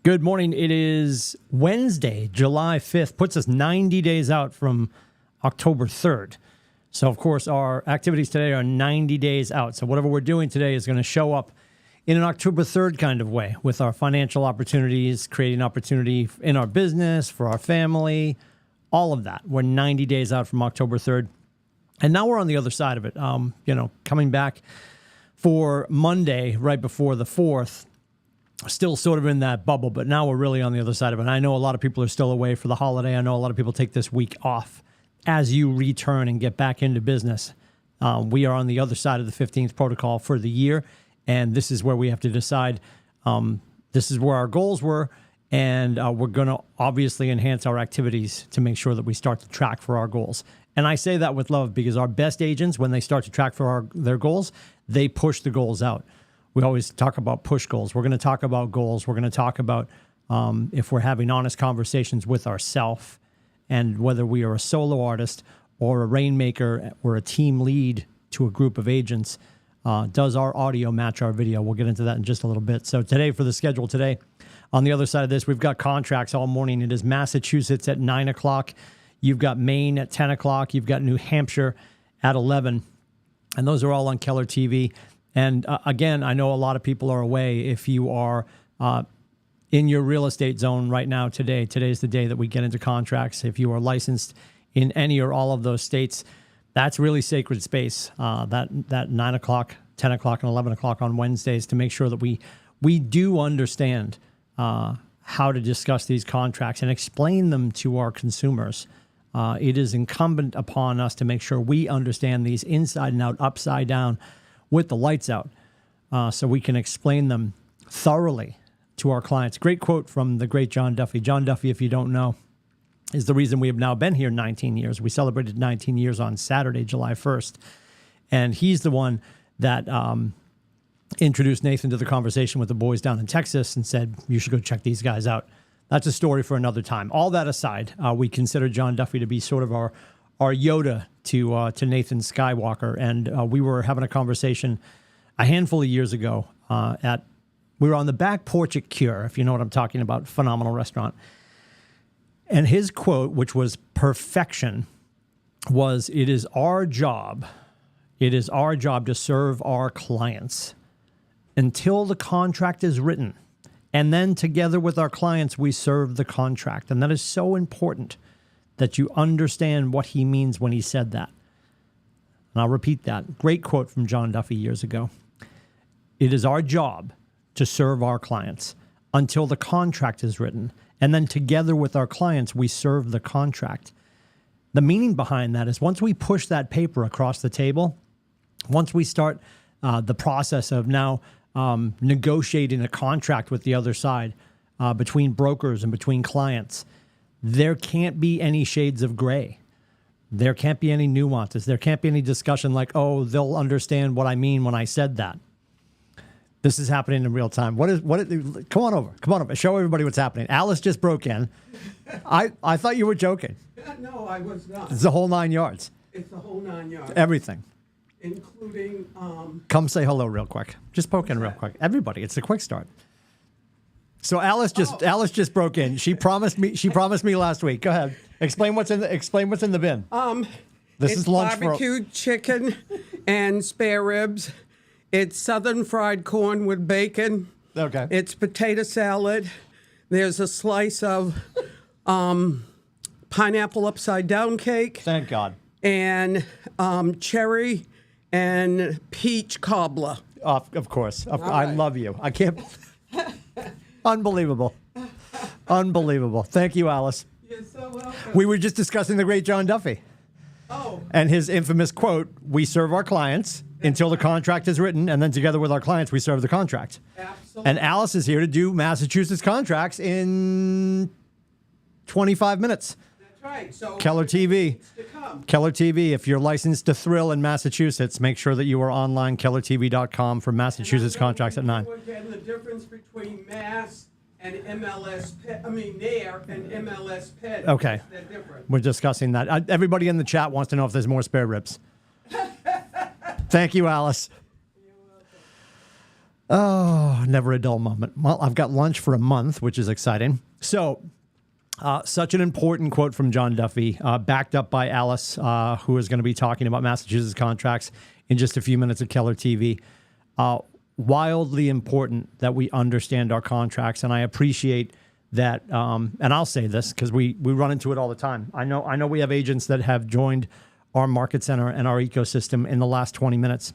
Good morning. It is Wednesday, July 5th. Puts us 90 days out from October 3rd. So, of course, our activities today are 90 days out. So whatever we're doing today is going to show up in an October 3rd kind of way with our financial opportunities, creating opportunity in our business, for our family, all of that. We're 90 days out from October 3rd. And now we're on the other side of it. Coming back for Monday right before the 4th. Still sort of in that bubble, but now we're really on the other side of it. And I know a lot of people are still away for the holiday. I know a lot of people take this week off as you return and get back into business. We are on the other side of the 15th protocol for the year, and this is where we have to decide. This is where our goals were, and we're going to obviously enhance our activities to make sure that we start to track for our goals. And I say that with love because our best agents, when they start to track for their goals, they push the goals out. We always talk about push goals. We're going to talk about goals. We're going to talk about if we're having honest conversations with ourselves and whether we are a solo artist or a rainmaker or a team lead to a group of agents. Does our audio match our video? We'll get into that in just a little bit. So today, for the schedule today, on the other side of this, we've got contracts all morning. It is Massachusetts at 9 o'clock. You've got Maine at 10 o'clock. You've got New Hampshire at 11. And those are all on Keller TV. And again, I know a lot of people are away. If you are in your real estate zone right now today's the day that we get into contracts. If you are licensed in any or all of those states, that's really sacred space. That 9 o'clock, 10 o'clock, and 11 o'clock on Wednesdays to make sure that we do understand how to discuss these contracts and explain them to our consumers. It is incumbent upon us to make sure we understand these inside and out, upside down, with the lights out, so we can explain them thoroughly to our clients. Great quote from the great John Duffy. John Duffy, if you don't know, is the reason we have now been here 19 years. We celebrated 19 years on Saturday, July 1st. And he's the one that introduced Nathan to the conversation with the boys down in Texas and said, you should go check these guys out. That's a story for another time. All that aside, we consider John Duffy to be sort of our Yoda to Nathan Skywalker. And we were having a conversation a handful of years ago we were on the back porch at Cure, if you know what I'm talking about, phenomenal restaurant. And his quote, which was perfection, was, it is our job to serve our clients until the contract is written. And then together with our clients, we serve the contract. And that is so important that you understand what he means when he said that. And I'll repeat that. Great quote from John Duffy years ago. It is our job to serve our clients until the contract is written. And then together with our clients, we serve the contract. The meaning behind that is once we push that paper across the table, once we start the process of now negotiating a contract with the other side between brokers and between clients, there can't be any shades of gray. There can't be any nuances. There can't be any discussion like, oh, they'll understand what I mean when I said that. This is happening in real time. Come on over. Show everybody what's happening. Alice just broke in. I thought you were joking. No, I was not. It's the whole 9 yards. It's the whole 9 yards. Everything. Including... Come say hello real quick. Just poke in real quick. Everybody, it's the quick start. So Alice just broke in. She promised me last week. Go ahead. Explain what's in the bin. This is lunch barbecued chicken and spare ribs. It's southern fried corn with bacon. Okay. It's potato salad. There's a slice of pineapple upside down cake. Thank God. And cherry and peach cobbler. Of course. Right. I love you. I can't. Unbelievable. Unbelievable. Thank you, Alice. You're so welcome. We were just discussing the great John Duffy. Oh. And his infamous quote, we serve our clients until the contract is written, and then together with our clients, we serve the contract. Absolutely. And Alice is here to do Massachusetts contracts in 25 minutes. That's right. So Keller TV. Keller TV. If you're licensed to Thrill in Massachusetts, make sure that you are online, kellertv.com for Massachusetts contracts at 9. Again, the difference between Mass and MLS, NAIR and MLS PED. Okay. They're different. We're discussing that. Everybody in the chat wants to know if there's more spare ribs. Thank you, Alice. Oh, never a dull moment. Well, I've got lunch for a month, which is exciting. So, such an important quote from John Duffy, backed up by Alice, who is going to be talking about Massachusetts contracts in just a few minutes at Keller TV. Wildly important that we understand our contracts, and I appreciate that. And I'll say this because we run into it all the time. I know we have agents that have joined our market center and our ecosystem in the last 20 minutes,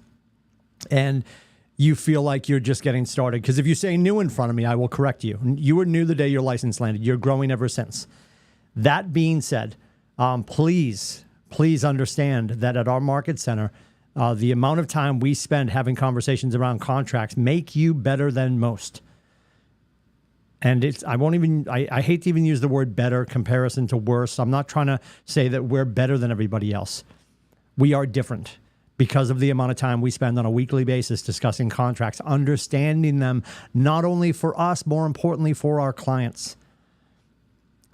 and you feel like you're just getting started. Because if you say new in front of me, I will correct you. You were new the day your license landed. You're growing ever since. That being said, please understand that at our market center, the amount of time we spend having conversations around contracts make you better than most. And I hate to even use the word better comparison to worse. I'm not trying to say that we're better than everybody else. We are different because of the amount of time we spend on a weekly basis discussing contracts, understanding them, not only for us, more importantly, for our clients.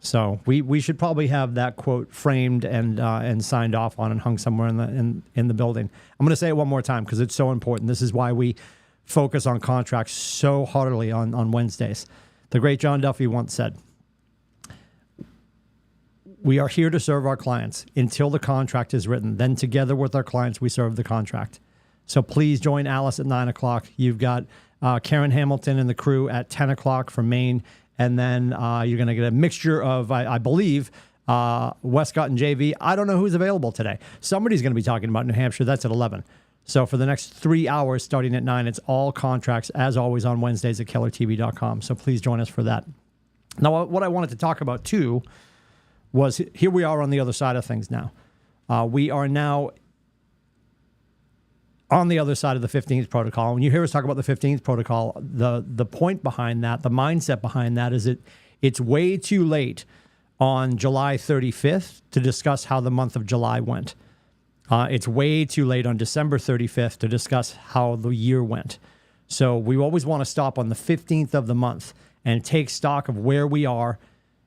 So we should probably have that quote framed and signed off on and hung somewhere in the building. I'm going to say it one more time because it's so important. This is why we focus on contracts so heartily on Wednesdays. The great John Duffy once said, "We are here to serve our clients until the contract is written. Then together with our clients, we serve the contract." So please join Alice at 9 o'clock. You've got Karen Hamilton and the crew at 10 o'clock from Maine. And then you're going to get a mixture of, I believe, Westcott and JV. I don't know who's available today. Somebody's going to be talking about New Hampshire. That's at 11. So for the next 3 hours, starting at 9, it's all contracts, as always, on Wednesdays at KellerTV.com. So please join us for that. Now, what I wanted to talk about, too, was here we are on the other side of things now. We are now on the other side of the 15th protocol. When you hear us talk about the 15th protocol, the point behind that, the mindset behind that is it's way too late on July 35th to discuss how the month of July went. It's way too late on December 35th to discuss how the year went. So we always want to stop on the 15th of the month and take stock of where we are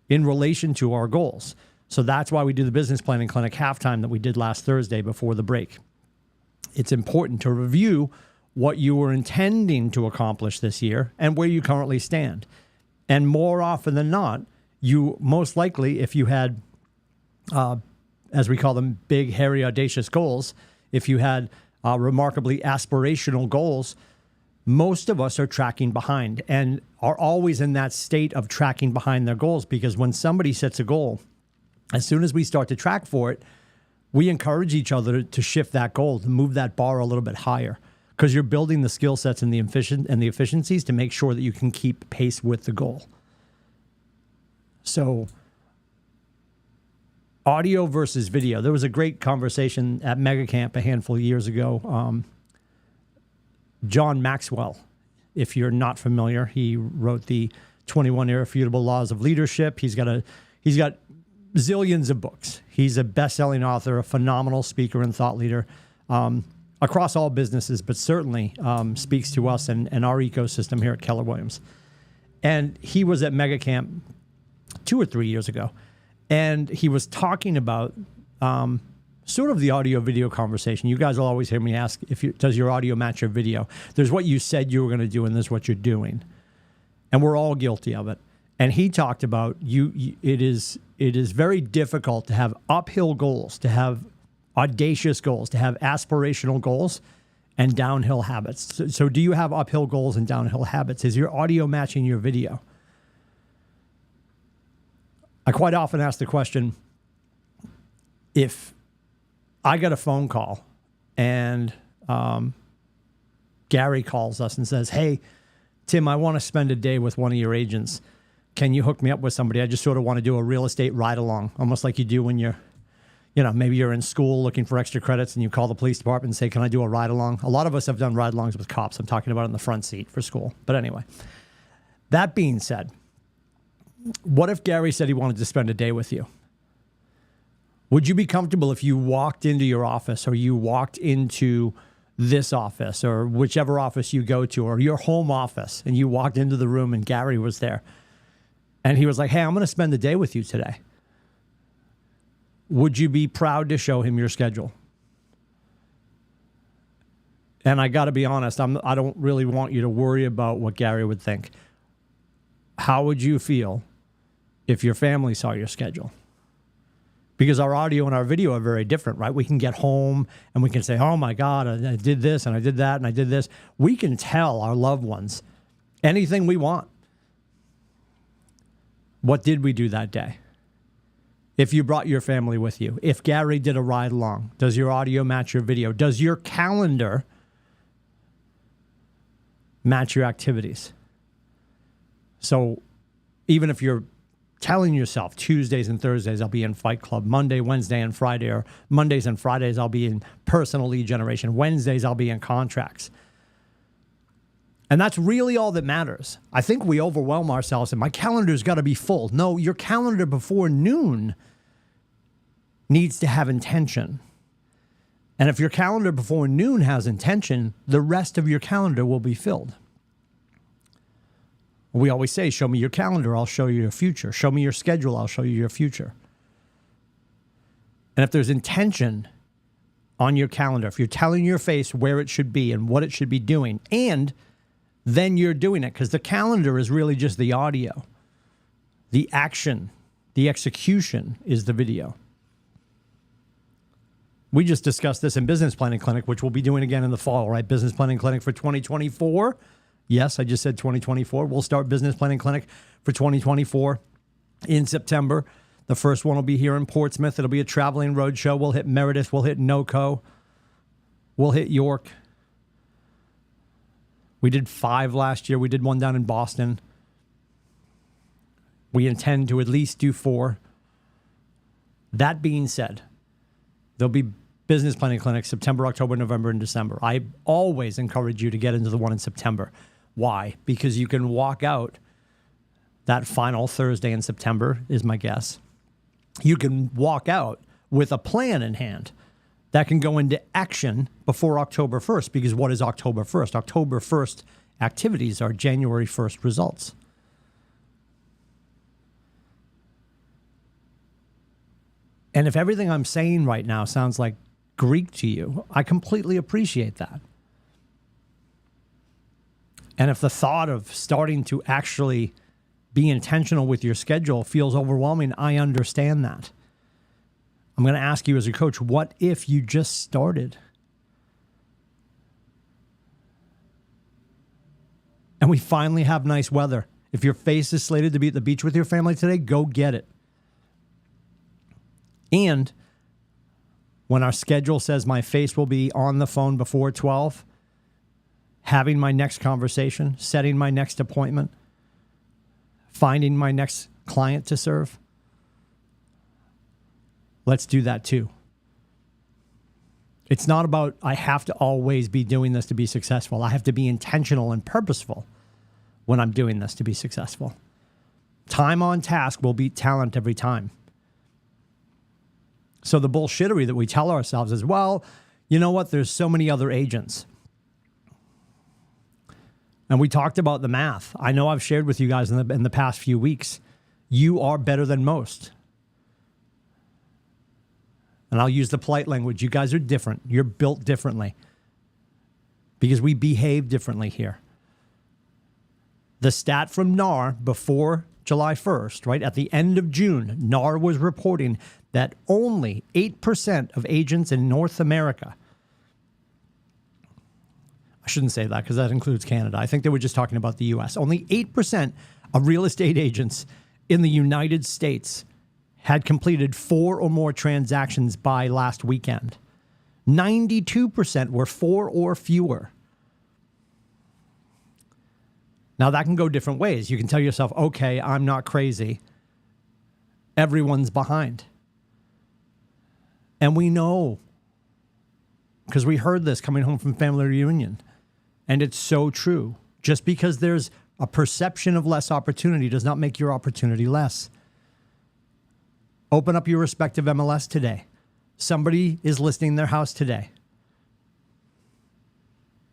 in relation to our goals. So that's why we do the business planning clinic halftime that we did last Thursday before the break. It's important to review what you were intending to accomplish this year and where you currently stand. And more often than not, you most likely, if you had, as we call them, big, hairy, audacious goals, if you had remarkably aspirational goals, most of us are tracking behind and are always in that state of tracking behind their goals, because when somebody sets a goal, as soon as we start to track for it, we encourage each other to shift that goal, to move that bar a little bit higher, because you're building the skill sets and the efficiencies to make sure that you can keep pace with the goal. So audio versus video. There was a great conversation at Mega Camp a handful of years ago. John Maxwell, if you're not familiar, he wrote the 21 Irrefutable Laws of Leadership. He's got zillions of books. He's a best-selling author, a phenomenal speaker and thought leader across all businesses, but certainly speaks to us and our ecosystem here at Keller Williams. And he was at Mega Camp 2 or 3 years ago, and he was talking about sort of the audio-video conversation. You guys will always hear me ask, does your audio match your video? There's what you said you were going to do, and there's what you're doing. And we're all guilty of it. And he talked about it is very difficult to have uphill goals, to have audacious goals, to have aspirational goals, and downhill habits. So do you have uphill goals and downhill habits? Is your audio matching your video? I quite often ask the question, if I got a phone call and Gary calls us and says, "Hey, Tim, I want to spend a day with one of your agents. Can you hook me up with somebody? I just sort of want to do a real estate ride along," almost like you do when you're, maybe you're in school looking for extra credits and you call the police department and say, "Can I do a ride along?" A lot of us have done ride alongs with cops. I'm talking about in the front seat for school. But anyway, that being said, what if Gary said he wanted to spend a day with you? Would you be comfortable if you walked into your office, or you walked into this office, or whichever office you go to, or your home office, and you walked into the room and Gary was there and he was like, "Hey, I'm going to spend the day with you today"? Would you be proud to show him your schedule? And I got to be honest, I don't really want you to worry about what Gary would think. How would you feel if your family saw your schedule? Because our audio and our video are very different, right? We can get home and we can say, oh my God, I did this and I did that and I did this. We can tell our loved ones anything we want. What did we do that day? If you brought your family with you, if Gary did a ride along, does your audio match your video? Does your calendar match your activities? So even if you're telling yourself Tuesdays and Thursdays I'll be in Fight Club, Monday, Wednesday, and Friday, or Mondays and Fridays I'll be in personal lead generation, Wednesdays I'll be in contracts. And that's really all that matters. I think we overwhelm ourselves and my calendar's got to be full. No, your calendar before noon needs to have intention. And if your calendar before noon has intention, the rest of your calendar will be filled. We always say, show me your calendar, I'll show you your future. Show me your schedule, I'll show you your future. And if there's intention on your calendar, if you're telling your face where it should be and what it should be doing, and then you're doing it, because the calendar is really just the audio. The action, the execution is the video. We just discussed this in Business Planning Clinic, which we'll be doing again in the fall, right? Business Planning Clinic for 2024. Yes, I just said 2024. We'll start Business Planning Clinic for 2024 in September. The first one will be here in Portsmouth. It'll be a traveling road show. We'll hit Meredith. We'll hit NoCo. We'll hit York. We did 5 last year. We did one down in Boston. We intend to at least do 4. That being said, there'll be Business Planning Clinic September, October, November, and December. I always encourage you to get into the one in September. Why? Because you can walk out that final Thursday in September, is my guess. You can walk out with a plan in hand that can go into action before October 1st. Because what is October 1st? October 1st activities are January 1st results. And if everything I'm saying right now sounds like Greek to you, I completely appreciate that. And if the thought of starting to actually be intentional with your schedule feels overwhelming, I understand that. I'm going to ask you as a coach, what if you just started? And we finally have nice weather. If your face is slated to be at the beach with your family today, go get it. And when our schedule says my face will be on the phone before 12, having my next conversation, setting my next appointment, finding my next client to serve, let's do that too. It's not about I have to always be doing this to be successful. I have to be intentional and purposeful when I'm doing this to be successful. Time on task will beat talent every time. So the bullshittery that we tell ourselves is, well, you know what? There's so many other agents. And we talked about the math. I know I've shared with you guys in the past few weeks. You are better than most. And I'll use the polite language. You guys are different. You're built differently. Because we behave differently here. The stat from NAR before July 1st, right, at the end of June, NAR was reporting that only 8% of agents in North America, I shouldn't say that because that includes Canada. I think they were just talking about the U.S. Only 8% of real estate agents in the United States had completed 4 or more transactions by last weekend. 92% were 4 or fewer. Now, that can go different ways. You can tell yourself, okay, I'm not crazy. Everyone's behind. And we know, because we heard this coming home from family reunion, and it's so true. Just because there's a perception of less opportunity does not make your opportunity less. Open up your respective MLS today. Somebody is listing their house today.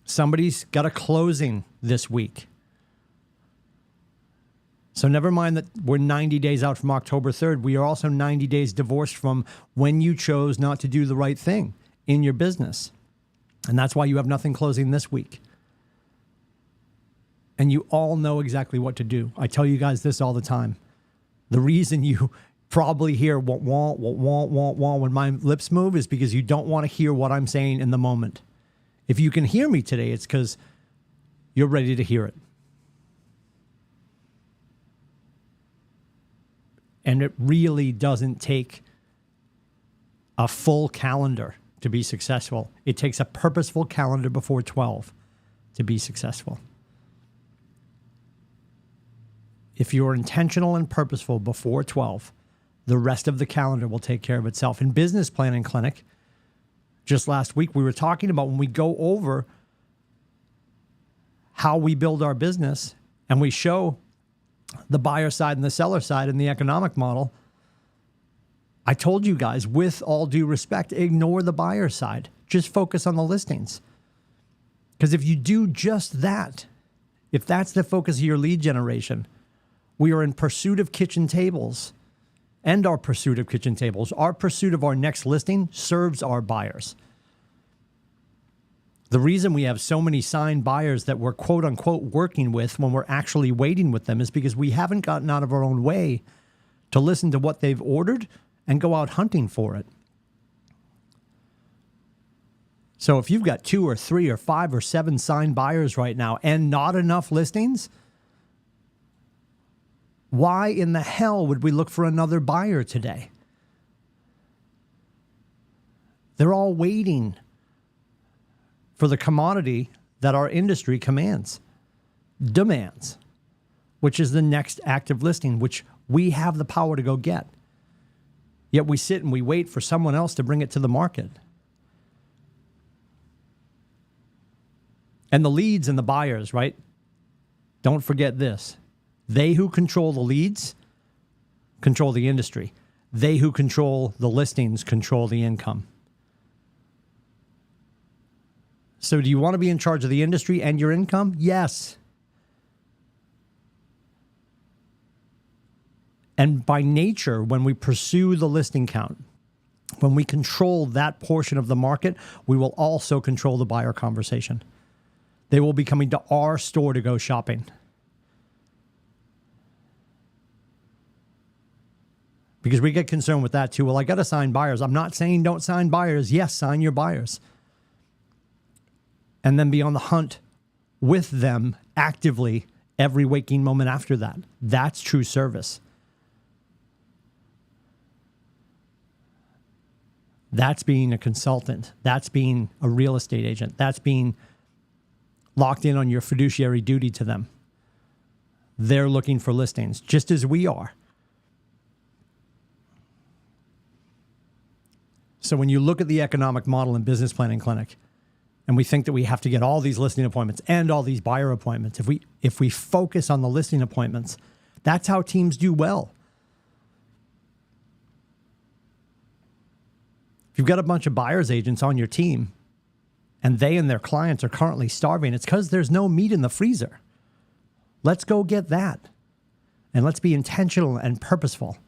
Somebody's got a closing this week. So never mind that we're 90 days out from October 3rd. We are also 90 days divorced from when you chose not to do the right thing in your business. And that's why you have nothing closing this week. And you all know exactly what to do. I tell you guys this all the time. The reason you probably hear want when my lips move is because you don't want to hear what I'm saying in the moment. If you can hear me today, it's because you're ready to hear it. And it really doesn't take a full calendar to be successful. It takes a purposeful calendar before 12 to be successful. If you're intentional and purposeful before 12, the rest of the calendar will take care of itself. In Business Planning Clinic, just last week, we were talking about when we go over how we build our business and we show the buyer side and the seller side in the economic model. I told you guys, with all due respect, ignore the buyer side. Just focus on the listings. Because if you do just that, if that's the focus of your lead generation, we are in pursuit of kitchen tables and our pursuit of kitchen tables. Our pursuit of our next listing serves our buyers. The reason we have so many signed buyers that we're quote unquote working with when we're actually waiting with them is because we haven't gotten out of our own way to listen to what they've ordered and go out hunting for it. So if you've got 2 or 3 or 5 or 7 signed buyers right now and not enough listings, why in the hell would we look for another buyer today? They're all waiting for the commodity that our industry demands, which is the next active listing, which we have the power to go get. Yet we sit and we wait for someone else to bring it to the market. And the leads and the buyers, right? Don't forget this. They who control the leads control the industry. They who control the listings control the income. So do you want to be in charge of the industry and your income? Yes. And by nature, when we pursue the listing count, when we control that portion of the market, we will also control the buyer conversation. They will be coming to our store to go shopping. Because we get concerned with that too. Well, I got to sign buyers. I'm not saying don't sign buyers. Yes, sign your buyers. And then be on the hunt with them actively every waking moment after that. That's true service. That's being a consultant. That's being a real estate agent. That's being locked in on your fiduciary duty to them. They're looking for listings, just as we are. So when you look at the economic model in Business Planning Clinic, and we think that we have to get all these listing appointments and all these buyer appointments, if we focus on the listing appointments, that's how teams do well. If you've got a bunch of buyer's agents on your team and they and their clients are currently starving, it's because there's no meat in the freezer. Let's go get that. And let's be intentional and purposeful.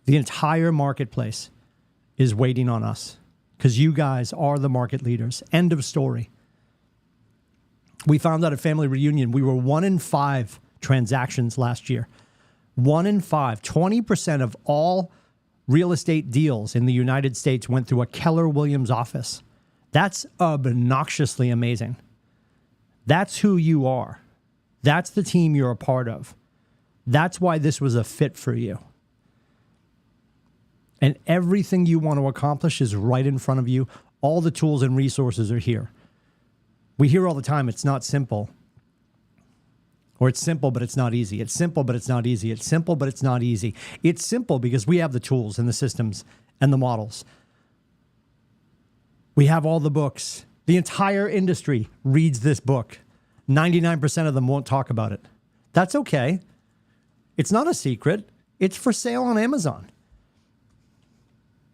The entire marketplace is waiting on us because you guys are the market leaders. End of story. We found out at Family Reunion, we were 1 in 5 transactions last year. 1 in 5, 20% of all real estate deals in the United States went through a Keller Williams office. That's obnoxiously amazing. That's who you are. That's the team you're a part of. That's why this was a fit for you. And everything you want to accomplish is right in front of you. All the tools and resources are here. We hear all the time, it's not simple. Or it's simple, but it's not easy. It's simple, but it's not easy. It's simple, but it's not easy. It's simple because we have the tools and the systems and the models. We have all the books. The entire industry reads this book. 99% of them won't talk about it. That's okay. It's not a secret. It's for sale on Amazon.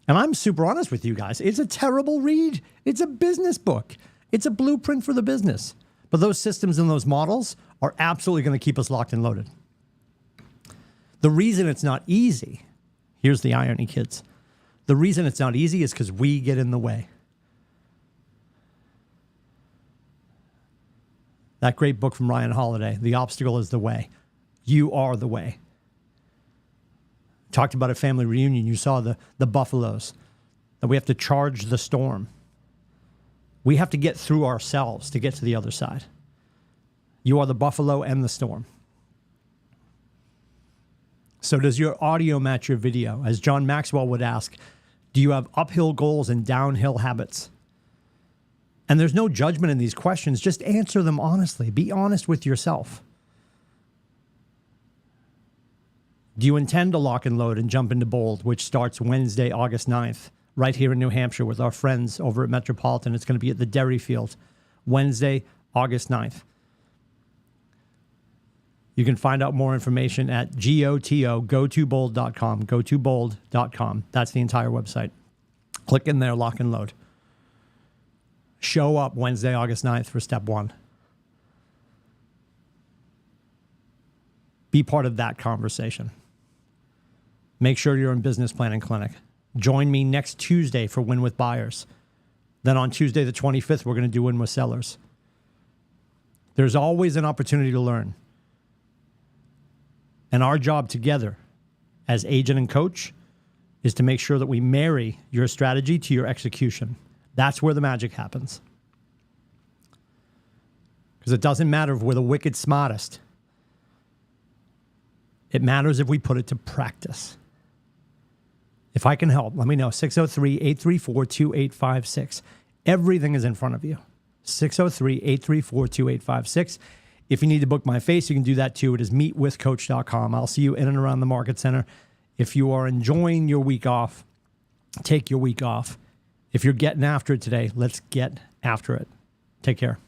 And I'm super honest with you guys. It's a terrible read. It's a business book. It's a blueprint for the business. But those systems and those models are absolutely going to keep us locked and loaded. The reason it's not easy Here's the irony, kids. The reason it's not easy is because we get in the way. That great book from Ryan Holiday, The Obstacle is the Way. You are the way. Talked about a family reunion. You saw the buffaloes, that we have to charge the storm. We have to get through ourselves to get to the other side. You are the buffalo and the storm. So does your audio match your video? As John Maxwell would ask, do you have uphill goals and downhill habits? And there's no judgment in these questions. Just answer them honestly. Be honest with yourself. Do you intend to lock and load and jump into bold, which starts Wednesday, August 9th, right here in New Hampshire with our friends over at Metropolitan? It's going to be at the Dairy Field, Wednesday, August 9th. You can find out more information at gotobold.com, gotobold.com. That's the entire website. Click in there, lock and load. Show up Wednesday, August 9th for step one. Be part of that conversation. Make sure you're in Business Planning Clinic. Join me next Tuesday for Win with Buyers. Then on Tuesday the 25th, we're going to do Win with Sellers. There's always an opportunity to learn. And our job together as agent and coach is to make sure that we marry your strategy to your execution. That's where the magic happens. Because it doesn't matter if we're the wicked smartest. It matters if we put it to practice. If I can help, let me know. 603-834-2856. Everything is in front of you. 603-834-2856. If you need to book my face, you can do that too. It is meetwithcoach.com. I'll see you in and around the Market Center. If you are enjoying your week off, take your week off. If you're getting after it today, let's get after it. Take care.